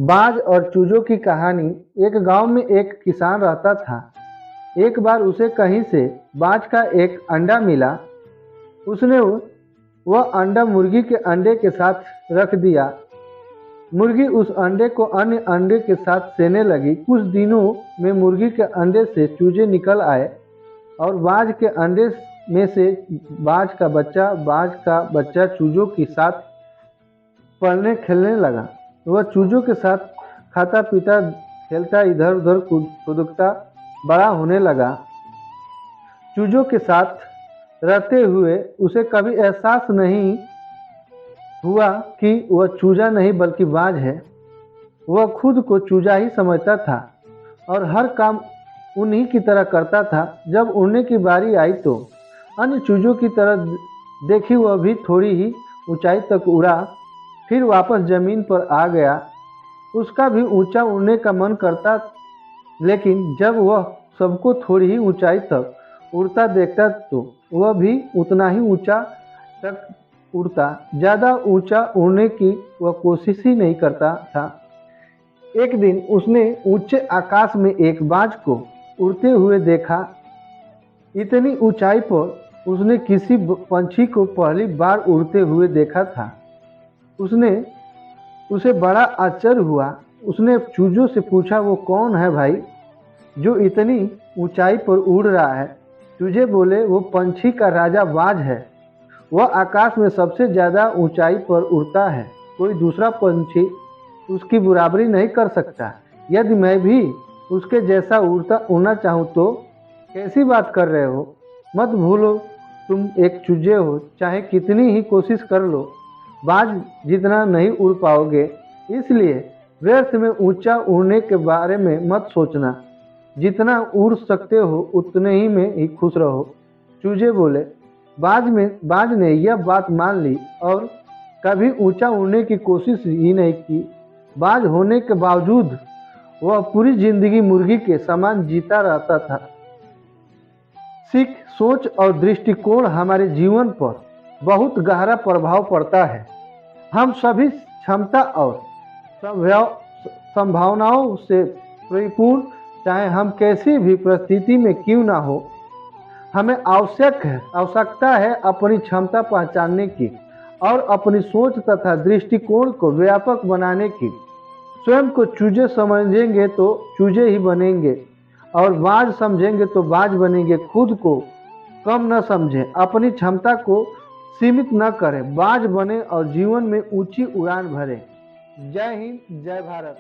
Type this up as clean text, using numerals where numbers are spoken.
बाज और चूजों की कहानी। एक गांव में एक किसान रहता था। एक बार उसे कहीं से बाज का एक अंडा मिला। उसने वह अंडा मुर्गी के अंडे के साथ रख दिया। मुर्गी उस अंडे को अन्य अंडे के साथ सेने लगी। कुछ दिनों में मुर्गी के अंडे से चूजे निकल आए और बाज के अंडे में से बाज का बच्चा चूजों के साथ पलने खेलने लगा। वह चूजों के साथ खाता पीता खेलता इधर उधर कूदता बड़ा होने लगा। चूजों के साथ रहते हुए उसे कभी एहसास नहीं हुआ कि वह चूजा नहीं बल्कि बाज है। वह खुद को चूजा ही समझता था और हर काम उन्हीं की तरह करता था। जब उड़ने की बारी आई तो अन्य चूजों की तरह देखी वह भी थोड़ी ही ऊंचाई तक उड़ा, फिर वापस जमीन पर आ गया। उसका भी ऊंचा उड़ने का मन करता, लेकिन जब वह सबको थोड़ी ही ऊंचाई तक उड़ता देखता तो वह भी उतना ही ऊंचा तक उड़ता। ज़्यादा ऊंचा उड़ने की वह कोशिश ही नहीं करता था। एक दिन उसने ऊंचे आकाश में एक बाज को उड़ते हुए देखा। इतनी ऊंचाई पर उसने किसी पंछी को पहली बार उड़ते हुए देखा था। उसे बड़ा आश्चर्य हुआ। उसने चूजों से पूछा, वो कौन है भाई जो इतनी ऊंचाई पर उड़ रहा है? चूजे बोले, वो पंछी का राजा बाज है। वह आकाश में सबसे ज़्यादा ऊंचाई पर उड़ता है। कोई दूसरा पंछी उसकी बराबरी नहीं कर सकता। यदि मैं भी उसके जैसा उड़ना चाहूँ तो? कैसी बात कर रहे हो? मत भूलो तुम एक चूजे हो, चाहे कितनी ही कोशिश कर लो बाज जितना नहीं उड़ पाओगे। इसलिए व्यर्थ में ऊंचा उड़ने के बारे में मत सोचना। जितना उड़ सकते हो उतने ही में ही खुश रहो। चूजे बोले। बाज ने यह बात मान ली और कभी ऊंचा उड़ने की कोशिश ही नहीं की। बाज होने के बावजूद वह पूरी जिंदगी मुर्गी के समान जीता रहता था। सीख, सोच और दृष्टिकोण हमारे जीवन पर बहुत गहरा प्रभाव पड़ता है। हम सभी क्षमता और संभावनाओं से परिपूर्ण, चाहे हम कैसी भी परिस्थिति में क्यों ना हो। हमें आवश्यकता है अपनी क्षमता पहचानने की और अपनी सोच तथा दृष्टिकोण को व्यापक बनाने की। स्वयं को चूजे समझेंगे तो चूजे ही बनेंगे और बाज समझेंगे तो बाज बनेंगे। खुद को कम न समझें, अपनी क्षमता को सीमित न करें, बाज बने और जीवन में ऊंची उड़ान भरें। जय हिंद, जय भारत।